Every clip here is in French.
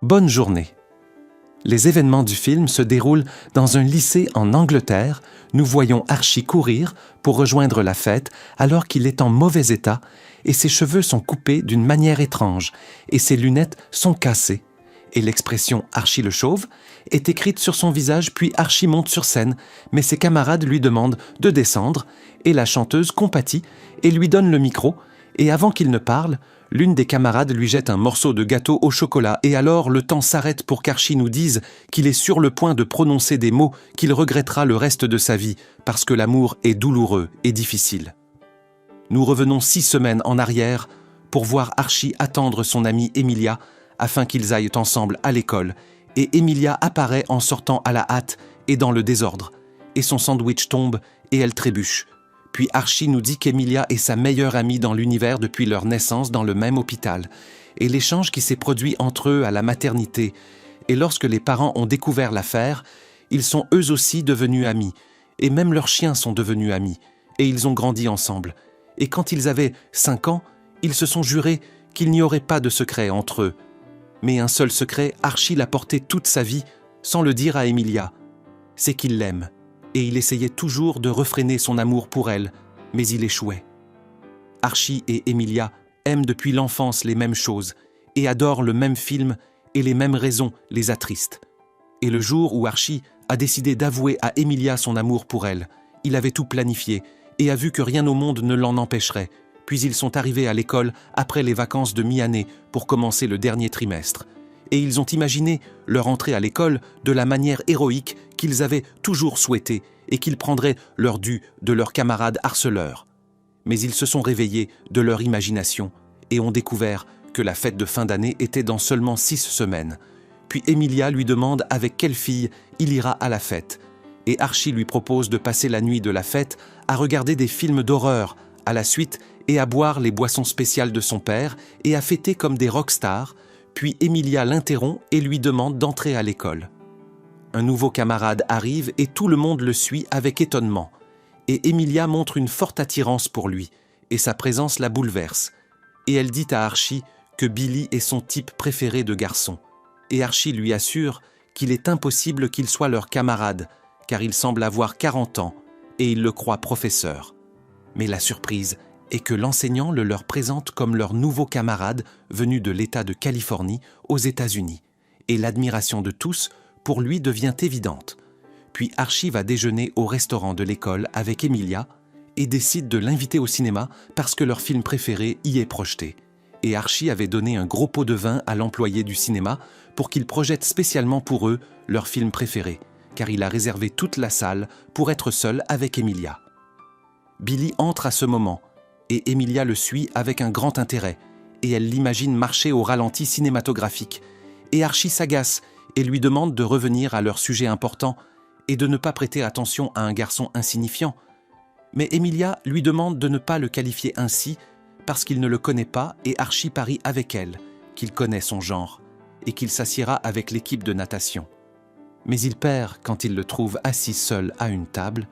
Bonne journée. Les événements du film se déroulent dans un lycée en Angleterre. Nous voyons Archie courir pour rejoindre la fête alors qu'il est en mauvais état et ses cheveux sont coupés d'une manière étrange et ses lunettes sont cassées. Et l'expression « Archie le chauve » est écrite sur son visage, puis Archie monte sur scène, mais ses camarades lui demandent de descendre et la chanteuse compatit et lui donne le micro, et avant qu'il ne parle, l'une des camarades lui jette un morceau de gâteau au chocolat et alors le temps s'arrête pour qu'Archie nous dise qu'il est sur le point de prononcer des mots qu'il regrettera le reste de sa vie parce que l'amour est douloureux et difficile. Nous revenons 6 semaines en arrière pour voir Archie attendre son amie Emilia afin qu'ils aillent ensemble à l'école et Emilia apparaît en sortant à la hâte et dans le désordre et son sandwich tombe et elle trébuche. Puis Archie nous dit qu'Emilia est sa meilleure amie dans l'univers depuis leur naissance dans le même hôpital, et l'échange qui s'est produit entre eux à la maternité. Et lorsque les parents ont découvert l'affaire, ils sont eux aussi devenus amis, et même leurs chiens sont devenus amis, et ils ont grandi ensemble. Et quand ils avaient 5 ans, ils se sont jurés qu'il n'y aurait pas de secret entre eux. Mais un seul secret, Archie l'a porté toute sa vie, sans le dire à Emilia. C'est qu'il l'aime. Et il essayait toujours de refréner son amour pour elle, mais il échouait. Archie et Emilia aiment depuis l'enfance les mêmes choses et adorent le même film et les mêmes raisons les attristent. Et le jour où Archie a décidé d'avouer à Emilia son amour pour elle, il avait tout planifié et a vu que rien au monde ne l'en empêcherait, puis ils sont arrivés à l'école après les vacances de mi-année pour commencer le dernier trimestre. Et ils ont imaginé leur entrée à l'école de la manière héroïque qu'ils avaient toujours souhaité et qu'ils prendraient leur dû de leurs camarades harceleurs. Mais ils se sont réveillés de leur imagination et ont découvert que la fête de fin d'année était dans seulement 6 semaines. Puis Emilia lui demande avec quelle fille il ira à la fête. Et Archie lui propose de passer la nuit de la fête à regarder des films d'horreur à la suite et à boire les boissons spéciales de son père et à fêter comme des rockstars. Puis Emilia l'interrompt et lui demande d'entrer à l'école. Un nouveau camarade arrive et tout le monde le suit avec étonnement. Et Emilia montre une forte attirance pour lui, et sa présence la bouleverse. Et elle dit à Archie que Billy est son type préféré de garçon. Et Archie lui assure qu'il est impossible qu'il soit leur camarade, car il semble avoir 40 ans, et il le croit professeur. Mais la surprise est que l'enseignant le leur présente comme leur nouveau camarade venu de l'État de Californie aux États-Unis. Et l'admiration de tous, pour lui, devient évidente. Puis Archie va déjeuner au restaurant de l'école avec Emilia et décide de l'inviter au cinéma parce que leur film préféré y est projeté. Et Archie avait donné un gros pot de vin à l'employé du cinéma pour qu'il projette spécialement pour eux leur film préféré, car il a réservé toute la salle pour être seul avec Emilia. Billy entre à ce moment, et Emilia le suit avec un grand intérêt, et elle l'imagine marcher au ralenti cinématographique. Et Archie s'agace et lui demande de revenir à leur sujet important et de ne pas prêter attention à un garçon insignifiant. Mais Emilia lui demande de ne pas le qualifier ainsi parce qu'il ne le connaît pas et Archie parie avec elle qu'il connaît son genre et qu'il s'assiera avec l'équipe de natation. Mais il perd quand il le trouve assis seul à une table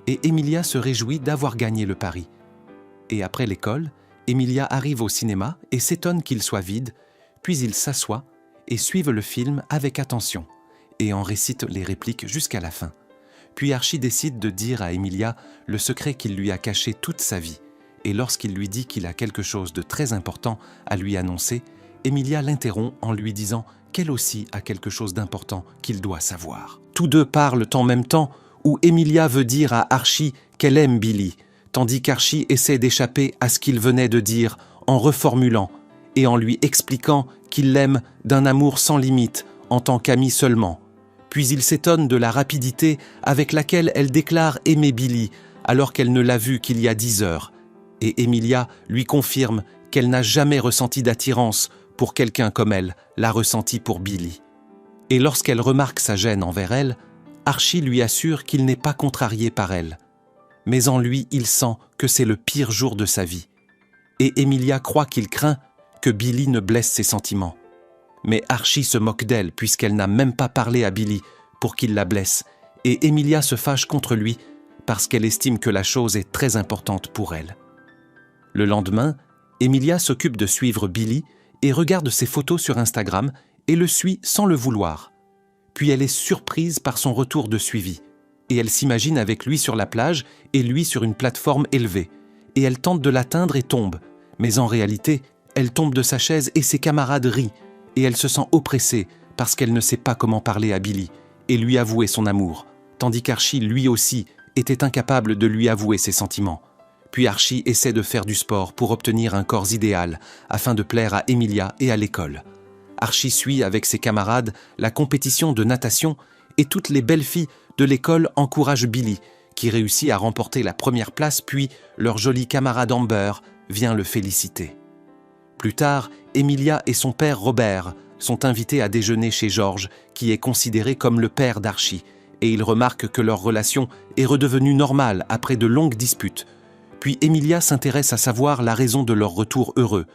et Emilia se réjouit d'avoir gagné le pari. Et après l'école, Emilia arrive au cinéma et s'étonne qu'il soit vide, puis ils s'assoient et suivent le film avec attention et en récitent les répliques jusqu'à la fin. Puis Archie décide de dire à Emilia le secret qu'il lui a caché toute sa vie et lorsqu'il lui dit qu'il a quelque chose de très important à lui annoncer, Emilia l'interrompt en lui disant qu'elle aussi a quelque chose d'important qu'il doit savoir. Tous deux parlent en même temps où Emilia veut dire à Archie qu'elle aime Billy, tandis qu'Archie essaie d'échapper à ce qu'il venait de dire en reformulant et en lui expliquant qu'il l'aime d'un amour sans limite, en tant qu'ami seulement. Puis il s'étonne de la rapidité avec laquelle elle déclare aimer Billy, alors qu'elle ne l'a vu qu'il y a 10 heures. Et Emilia lui confirme qu'elle n'a jamais ressenti d'attirance pour quelqu'un comme elle l'a ressenti pour Billy. Et lorsqu'elle remarque sa gêne envers elle, Archie lui assure qu'il n'est pas contrarié par elle. Mais en lui, il sent que c'est le pire jour de sa vie. Et Emilia croit qu'il craint que Billy ne blesse ses sentiments. Mais Archie se moque d'elle puisqu'elle n'a même pas parlé à Billy pour qu'il la blesse, et Emilia se fâche contre lui parce qu'elle estime que la chose est très importante pour elle. Le lendemain, Emilia s'occupe de suivre Billy et regarde ses photos sur Instagram et le suit sans le vouloir. Puis elle est surprise par son retour de suivi, et elle s'imagine avec lui sur la plage et lui sur une plateforme élevée, et elle tente de l'atteindre et tombe, mais en réalité, elle tombe de sa chaise et ses camarades rient, et elle se sent oppressée parce qu'elle ne sait pas comment parler à Billy et lui avouer son amour, tandis qu'Archie, lui aussi, était incapable de lui avouer ses sentiments. Puis Archie essaie de faire du sport pour obtenir un corps idéal, afin de plaire à Emilia et à l'école. Archie suit avec ses camarades la compétition de natation et toutes les belles filles de l'école encouragent Billy, qui réussit à remporter la première place, puis leur jolie camarade Amber vient le féliciter. Plus tard, Emilia et son père Robert sont invités à déjeuner chez George, qui est considéré comme le père d'Archie, et ils remarquent que leur relation est redevenue normale après de longues disputes. Puis Emilia s'intéresse à savoir la raison de leur retour heureux,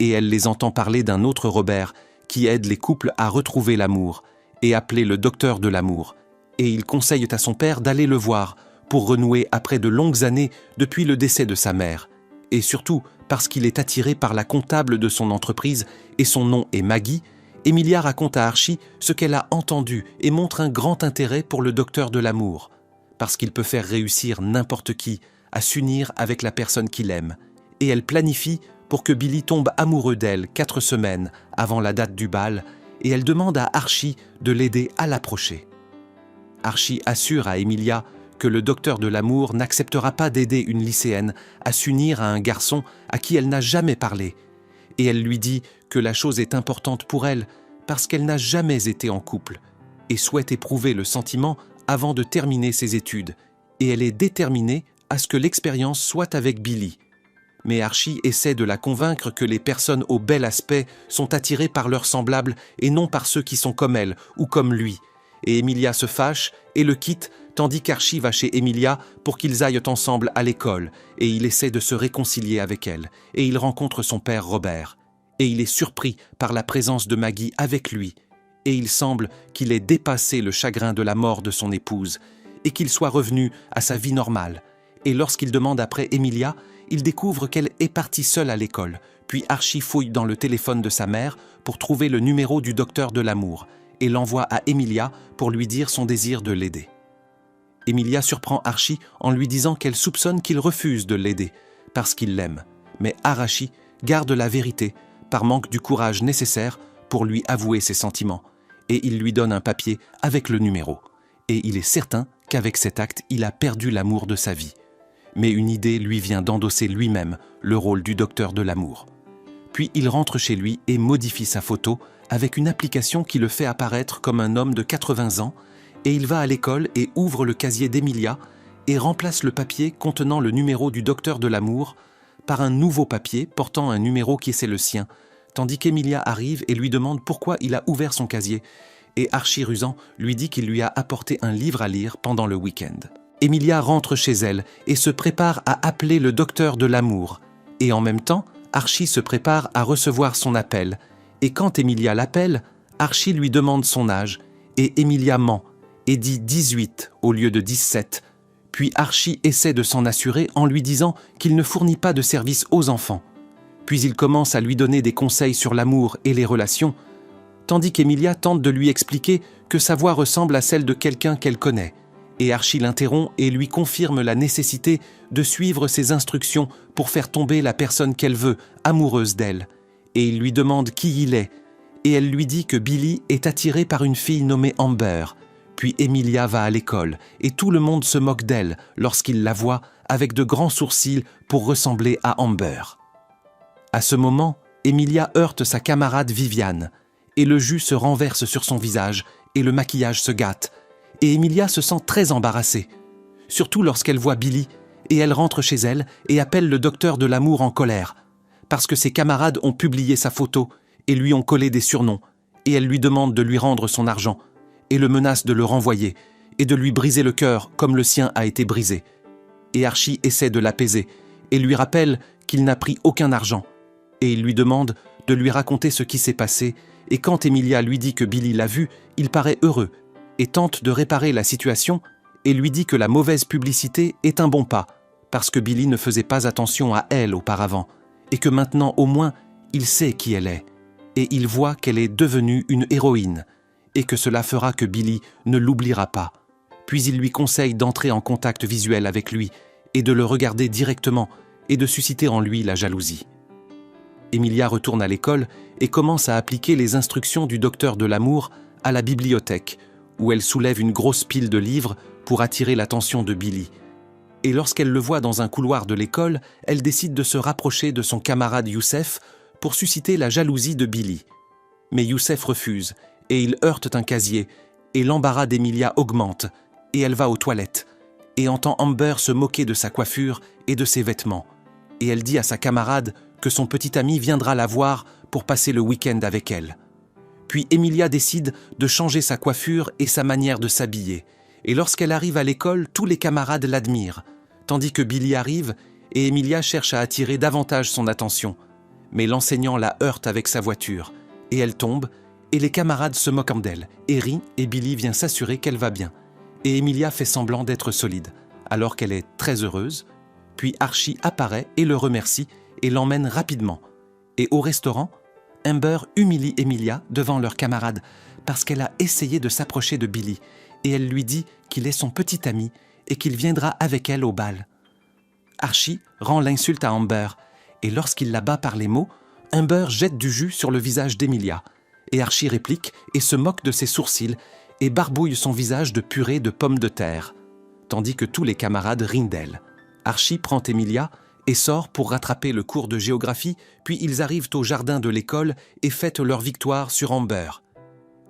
et elle les entend parler d'un autre Robert qui aide les couples à retrouver l'amour, et appelé le docteur de l'amour, et il conseille à son père d'aller le voir pour renouer après de longues années depuis le décès de sa mère, et surtout parce qu'il est attiré par la comptable de son entreprise et son nom est Maggie. Emilia raconte à Archie ce qu'elle a entendu et montre un grand intérêt pour le docteur de l'amour, parce qu'il peut faire réussir n'importe qui à s'unir avec la personne qu'il aime, et elle planifie pour que Billy tombe amoureux d'elle 4 semaines avant la date du bal, et elle demande à Archie de l'aider à l'approcher. Archie assure à Emilia que le docteur de l'amour n'acceptera pas d'aider une lycéenne à s'unir à un garçon à qui elle n'a jamais parlé, et elle lui dit que la chose est importante pour elle parce qu'elle n'a jamais été en couple et souhaite éprouver le sentiment avant de terminer ses études, et elle est déterminée à ce que l'expérience soit avec Billy. Mais Archie essaie de la convaincre que les personnes au bel aspect sont attirées par leurs semblables et non par ceux qui sont comme elle ou comme lui, et Emilia se fâche et le quitte, tandis qu'Archie va chez Emilia pour qu'ils aillent ensemble à l'école, et il essaie de se réconcilier avec elle, et il rencontre son père Robert. Et il est surpris par la présence de Maggie avec lui, et il semble qu'il ait dépassé le chagrin de la mort de son épouse, et qu'il soit revenu à sa vie normale. Et lorsqu'il demande après Emilia, il découvre qu'elle est partie seule à l'école, puis Archie fouille dans le téléphone de sa mère pour trouver le numéro du docteur de l'amour, et l'envoie à Emilia pour lui dire son désir de l'aider. Emilia surprend Archie en lui disant qu'elle soupçonne qu'il refuse de l'aider, parce qu'il l'aime. Mais Archie garde la vérité, par manque du courage nécessaire pour lui avouer ses sentiments, et il lui donne un papier avec le numéro. Et il est certain qu'avec cet acte, il a perdu l'amour de sa vie. Mais une idée lui vient d'endosser lui-même le rôle du docteur de l'amour. Puis il rentre chez lui et modifie sa photo avec une application qui le fait apparaître comme un homme de 80 ans, et il va à l'école et ouvre le casier d'Emilia et remplace le papier contenant le numéro du docteur de l'amour par un nouveau papier portant un numéro qui est le sien, tandis qu'Emilia arrive et lui demande pourquoi il a ouvert son casier, et Archie rusant lui dit qu'il lui a apporté un livre à lire pendant le week-end. Emilia rentre chez elle et se prépare à appeler le docteur de l'amour, et en même temps, Archie se prépare à recevoir son appel, et quand Emilia l'appelle, Archie lui demande son âge, et Emilia ment, et dit 18 au lieu de 17, puis Archie essaie de s'en assurer en lui disant qu'il ne fournit pas de service aux enfants. Puis il commence à lui donner des conseils sur l'amour et les relations, tandis qu'Emilia tente de lui expliquer que sa voix ressemble à celle de quelqu'un qu'elle connaît, et Archie l'interrompt et lui confirme la nécessité de suivre ses instructions pour faire tomber la personne qu'elle veut, amoureuse d'elle, et il lui demande qui il est, et elle lui dit que Billy est attiré par une fille nommée Amber. Puis Emilia va à l'école et tout le monde se moque d'elle lorsqu'il la voit avec de grands sourcils pour ressembler à Amber. À ce moment, Emilia heurte sa camarade Viviane et le jus se renverse sur son visage et le maquillage se gâte. Et Emilia se sent très embarrassée, surtout lorsqu'elle voit Billy, et elle rentre chez elle et appelle le docteur de l'amour en colère, parce que ses camarades ont publié sa photo et lui ont collé des surnoms, et elle lui demande de lui rendre son argent, et le menace de le renvoyer, et de lui briser le cœur comme le sien a été brisé. Et Archie essaie de l'apaiser, et lui rappelle qu'il n'a pris aucun argent, et il lui demande de lui raconter ce qui s'est passé, et quand Emilia lui dit que Billy l'a vu, il paraît heureux, et tente de réparer la situation, et lui dit que la mauvaise publicité est un bon pas, parce que Billy ne faisait pas attention à elle auparavant, et que maintenant au moins, il sait qui elle est. et il voit qu'elle est devenue une héroïne et que cela fera que Billy ne l'oubliera pas. Puis il lui conseille d'entrer en contact visuel avec lui et de le regarder directement et de susciter en lui la jalousie. Emilia retourne à l'école et commence à appliquer les instructions du docteur de l'amour à la bibliothèque, où elle soulève une grosse pile de livres pour attirer l'attention de Billy. Et lorsqu'elle le voit dans un couloir de l'école, elle décide de se rapprocher de son camarade Youssef pour susciter la jalousie de Billy. Mais Youssef refuse, et il heurte un casier, et l'embarras d'Emilia augmente, et elle va aux toilettes, et entend Amber se moquer de sa coiffure et de ses vêtements. Et elle dit à sa camarade que son petit ami viendra la voir pour passer le week-end avec elle. Puis Emilia décide de changer sa coiffure et sa manière de s'habiller. Et lorsqu'elle arrive à l'école, tous les camarades l'admirent, tandis que Billy arrive et Emilia cherche à attirer davantage son attention. Mais l'enseignant la heurte avec sa voiture, et elle tombe, et les camarades se moquent d'elle, et rient, et Billy vient s'assurer qu'elle va bien. Et Emilia fait semblant d'être solide, alors qu'elle est très heureuse. Puis Archie apparaît et le remercie, et l'emmène rapidement. Et au restaurant, Amber humilie Emilia devant leurs camarades parce qu'elle a essayé de s'approcher de Billy et elle lui dit qu'il est son petit ami et qu'il viendra avec elle au bal. Archie rend l'insulte à Amber et lorsqu'il la bat par les mots, Amber jette du jus sur le visage d'Emilia et Archie réplique et se moque de ses sourcils et barbouille son visage de purée de pommes de terre, tandis que tous les camarades rient d'elle. Archie prend Emilia et sort pour rattraper le cours de géographie, puis ils arrivent au jardin de l'école et fêtent leur victoire sur Amber.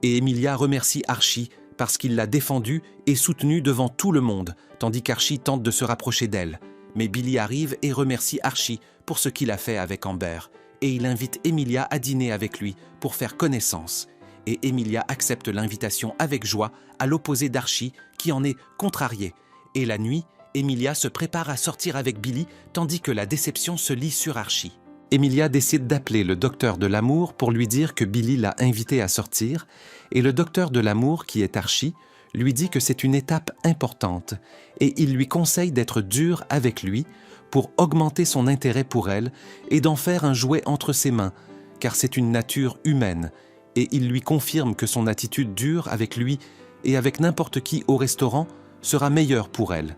Et Emilia remercie Archie parce qu'il l'a défendue et soutenue devant tout le monde, tandis qu'Archie tente de se rapprocher d'elle. Mais Billy arrive et remercie Archie pour ce qu'il a fait avec Amber, et il invite Emilia à dîner avec lui pour faire connaissance. Et Emilia accepte l'invitation avec joie, à l'opposé d'Archie qui en est contrarié. Et la nuit, Emilia se prépare à sortir avec Billy, tandis que la déception se lit sur Archie. Emilia décide d'appeler le docteur de l'amour pour lui dire que Billy l'a invité à sortir, et le docteur de l'amour, qui est Archie, lui dit que c'est une étape importante, et il lui conseille d'être dur avec lui pour augmenter son intérêt pour elle et d'en faire un jouet entre ses mains, car c'est une nature humaine, et il lui confirme que son attitude dure avec lui et avec n'importe qui au restaurant sera meilleure pour elle.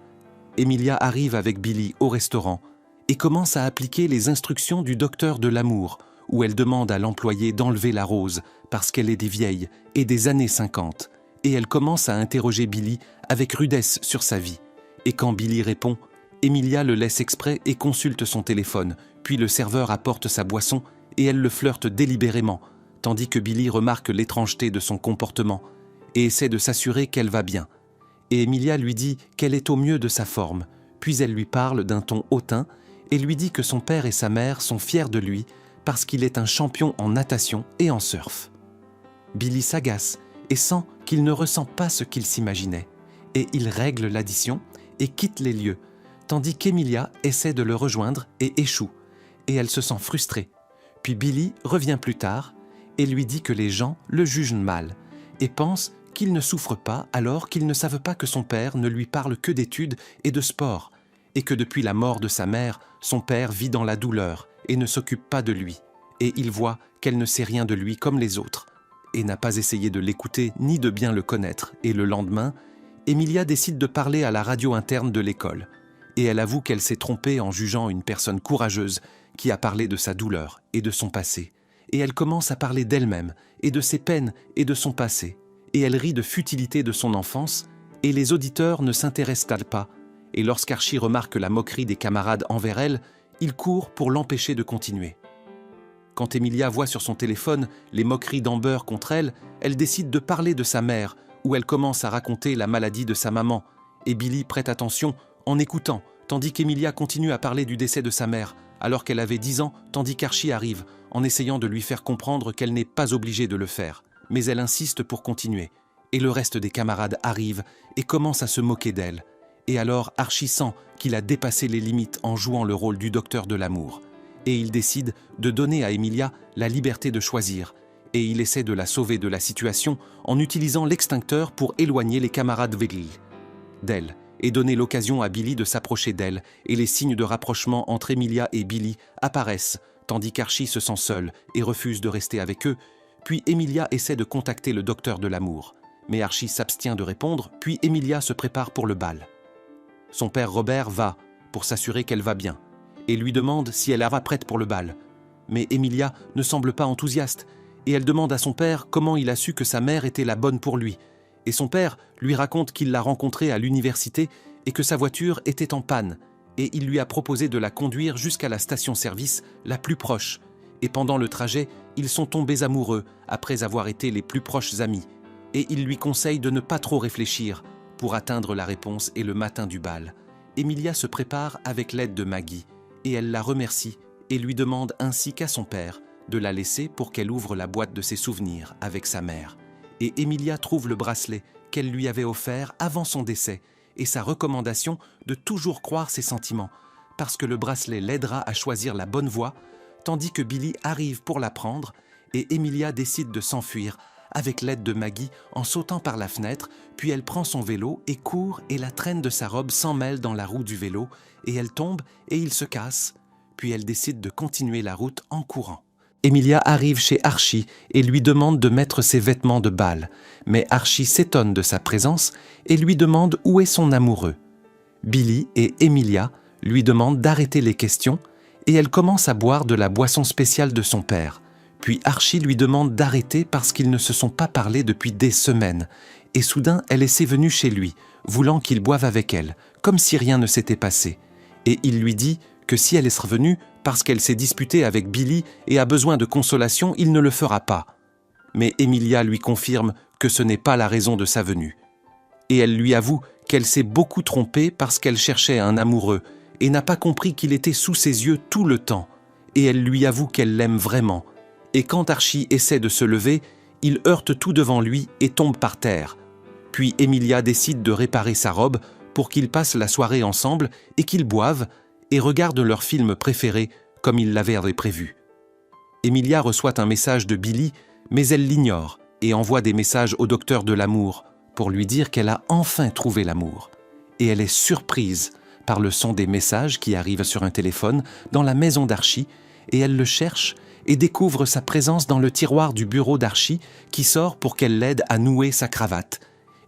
Emilia arrive avec Billy au restaurant et commence à appliquer les instructions du docteur de l'amour, où elle demande à l'employé d'enlever la rose parce qu'elle est des vieilles et des années 50, et elle commence à interroger Billy avec rudesse sur sa vie. Et quand Billy répond, Emilia le laisse exprès et consulte son téléphone, puis le serveur apporte sa boisson et elle le flirte délibérément, tandis que Billy remarque l'étrangeté de son comportement et essaie de s'assurer qu'elle va bien. Et Emilia lui dit qu'elle est au mieux de sa forme, puis elle lui parle d'un ton hautain et lui dit que son père et sa mère sont fiers de lui parce qu'il est un champion en natation et en surf. Billy s'agace et sent qu'il ne ressent pas ce qu'il s'imaginait, et il règle l'addition et quitte les lieux, tandis qu'Emilia essaie de le rejoindre et échoue, et elle se sent frustrée. Puis Billy revient plus tard et lui dit que les gens le jugent mal et pensent qu'il ne souffre pas alors qu'ils ne savent pas que son père ne lui parle que d'études et de sport, et que depuis la mort de sa mère, son père vit dans la douleur et ne s'occupe pas de lui, et il voit qu'elle ne sait rien de lui comme les autres, et n'a pas essayé de l'écouter ni de bien le connaître. Et le lendemain, Emilia décide de parler à la radio interne de l'école, et elle avoue qu'elle s'est trompée en jugeant une personne courageuse qui a parlé de sa douleur et de son passé, et elle commence à parler d'elle-même et de ses peines et de son passé, et elle rit de futilité de son enfance, et les auditeurs ne s'intéressent pas, et lorsqu'Archie remarque la moquerie des camarades envers elle, il court pour l'empêcher de continuer. Quand Emilia voit sur son téléphone les moqueries d'Amber contre elle, elle décide de parler de sa mère, où elle commence à raconter la maladie de sa maman, et Billy prête attention en écoutant, tandis qu'Emilia continue à parler du décès de sa mère, alors qu'elle avait 10 ans, tandis qu'Archie arrive, en essayant de lui faire comprendre qu'elle n'est pas obligée de le faire. Mais elle insiste pour continuer, et le reste des camarades arrivent et commencent à se moquer d'elle. Et alors Archie sent qu'il a dépassé les limites en jouant le rôle du docteur de l'amour. Et il décide de donner à Emilia la liberté de choisir, et il essaie de la sauver de la situation en utilisant l'extincteur pour éloigner les camarades d'elle, et donner l'occasion à Billy de s'approcher d'elle, et les signes de rapprochement entre Emilia et Billy apparaissent, tandis qu'Archie se sent seul et refuse de rester avec eux, puis Emilia essaie de contacter le docteur de l'amour. Mais Archie s'abstient de répondre, puis Emilia se prépare pour le bal. Son père Robert va, pour s'assurer qu'elle va bien, et lui demande si elle va prête pour le bal. Mais Emilia ne semble pas enthousiaste, et elle demande à son père comment il a su que sa mère était la bonne pour lui. Et son père lui raconte qu'il l'a rencontrée à l'université et que sa voiture était en panne, et il lui a proposé de la conduire jusqu'à la station-service la plus proche. Et pendant le trajet, ils sont tombés amoureux après avoir été les plus proches amis. Et il lui conseille de ne pas trop réfléchir pour atteindre la réponse et le matin du bal. Emilia se prépare avec l'aide de Maggie et elle la remercie et lui demande ainsi qu'à son père de la laisser pour qu'elle ouvre la boîte de ses souvenirs avec sa mère. Et Emilia trouve le bracelet qu'elle lui avait offert avant son décès et sa recommandation de toujours croire ses sentiments parce que le bracelet l'aidera à choisir la bonne voie, tandis que Billy arrive pour la prendre et Emilia décide de s'enfuir avec l'aide de Maggie en sautant par la fenêtre, puis elle prend son vélo et court et la traîne de sa robe s'emmêle dans la roue du vélo et elle tombe et il se casse, puis elle décide de continuer la route en courant. Emilia arrive chez Archie et lui demande de mettre ses vêtements de bal, mais Archie s'étonne de sa présence et lui demande où est son amoureux. Billy et Emilia lui demandent d'arrêter les questions et elle commence à boire de la boisson spéciale de son père. Puis Archie lui demande d'arrêter parce qu'ils ne se sont pas parlé depuis des semaines. Et soudain, elle essaie venue chez lui, voulant qu'il boive avec elle, comme si rien ne s'était passé. Et il lui dit que si elle est revenue parce qu'elle s'est disputée avec Billy et a besoin de consolation, il ne le fera pas. Mais Emilia lui confirme que ce n'est pas la raison de sa venue. Et elle lui avoue qu'elle s'est beaucoup trompée parce qu'elle cherchait un amoureux et n'a pas compris qu'il était sous ses yeux tout le temps. Et elle lui avoue qu'elle l'aime vraiment. Et quand Archie essaie de se lever, il heurte tout devant lui et tombe par terre. Puis Emilia décide de réparer sa robe pour qu'ils passent la soirée ensemble et qu'ils boivent et regardent leur film préféré comme ils l'avaient prévu. Emilia reçoit un message de Billy, mais elle l'ignore et envoie des messages au docteur de l'amour pour lui dire qu'elle a enfin trouvé l'amour. Et elle est surprise par le son des messages qui arrivent sur un téléphone dans la maison d'Archie et elle le cherche et découvre sa présence dans le tiroir du bureau d'Archie qui sort pour qu'elle l'aide à nouer sa cravate.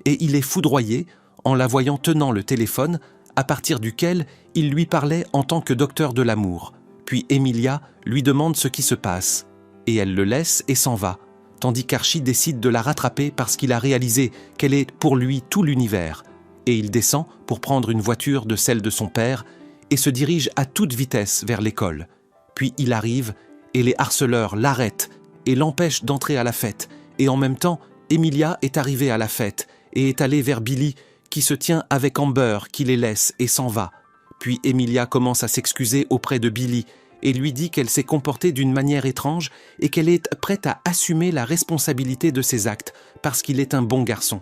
Et il est foudroyé en la voyant tenant le téléphone à partir duquel il lui parlait en tant que docteur de l'amour. Puis Emilia lui demande ce qui se passe et elle le laisse et s'en va, tandis qu'Archie décide de la rattraper parce qu'il a réalisé qu'elle est pour lui tout l'univers. Et il descend pour prendre une voiture de celle de son père et se dirige à toute vitesse vers l'école. Puis il arrive et les harceleurs l'arrêtent et l'empêchent d'entrer à la fête. Et en même temps, Emilia est arrivée à la fête et est allée vers Billy qui se tient avec Amber qui les laisse et s'en va. Puis Emilia commence à s'excuser auprès de Billy et lui dit qu'elle s'est comportée d'une manière étrange et qu'elle est prête à assumer la responsabilité de ses actes parce qu'il est un bon garçon.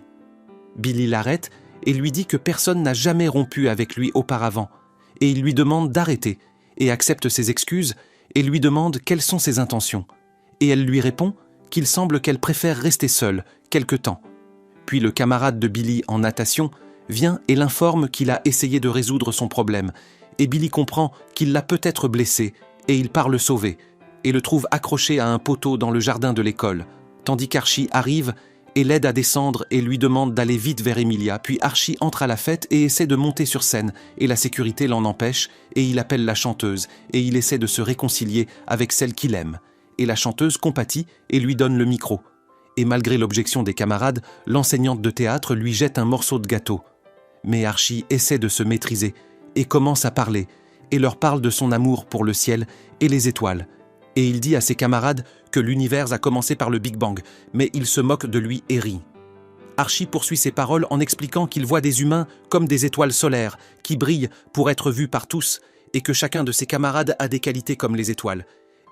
Billy l'arrête et lui dit que personne n'a jamais rompu avec lui auparavant et il lui demande d'arrêter et accepte ses excuses et lui demande quelles sont ses intentions. Et elle lui répond qu'il semble qu'elle préfère rester seule quelque temps. Puis le camarade de Billy en natation vient et l'informe qu'il a essayé de résoudre son problème. Et Billy comprend qu'il l'a peut-être blessé et il part le sauver et le trouve accroché à un poteau dans le jardin de l'école, tandis qu'Archie arrive et l'aide à descendre et lui demande d'aller vite vers Emilia. Puis Archie entre à la fête et essaie de monter sur scène et la sécurité l'en empêche et il appelle la chanteuse et il essaie de se réconcilier avec celle qu'il aime. Et la chanteuse compatit et lui donne le micro. Et malgré l'objection des camarades, l'enseignante de théâtre lui jette un morceau de gâteau. Mais Archie essaie de se maîtriser et commence à parler et leur parle de son amour pour le ciel et les étoiles. Et il dit à ses camarades que l'univers a commencé par le Big Bang, mais il se moque de lui et rit. Archie poursuit ses paroles en expliquant qu'il voit des humains comme des étoiles solaires qui brillent pour être vus par tous et que chacun de ses camarades a des qualités comme les étoiles.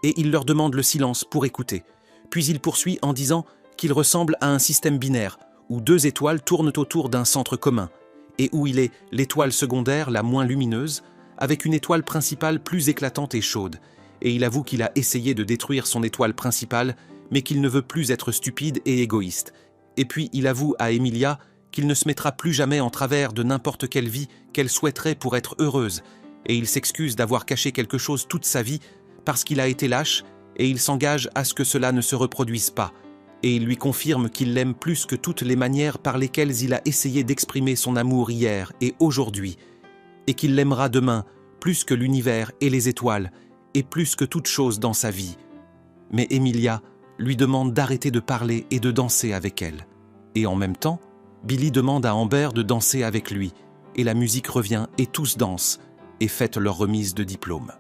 Et il leur demande le silence pour écouter. Puis il poursuit en disant qu'il ressemble à un système binaire où deux étoiles tournent autour d'un centre commun et où il est l'étoile secondaire la moins lumineuse avec une étoile principale plus éclatante et chaude. Et il avoue qu'il a essayé de détruire son étoile principale, mais qu'il ne veut plus être stupide et égoïste. Et puis il avoue à Emilia qu'il ne se mettra plus jamais en travers de n'importe quelle vie qu'elle souhaiterait pour être heureuse, et il s'excuse d'avoir caché quelque chose toute sa vie, parce qu'il a été lâche, et il s'engage à ce que cela ne se reproduise pas, et il lui confirme qu'il l'aime plus que toutes les manières par lesquelles il a essayé d'exprimer son amour hier et aujourd'hui, et qu'il l'aimera demain plus que l'univers et les étoiles, et plus que toute chose dans sa vie. Mais Emilia lui demande d'arrêter de parler et de danser avec elle. Et en même temps, Billy demande à Amber de danser avec lui, et la musique revient et tous dansent et fêtent leur remise de diplôme.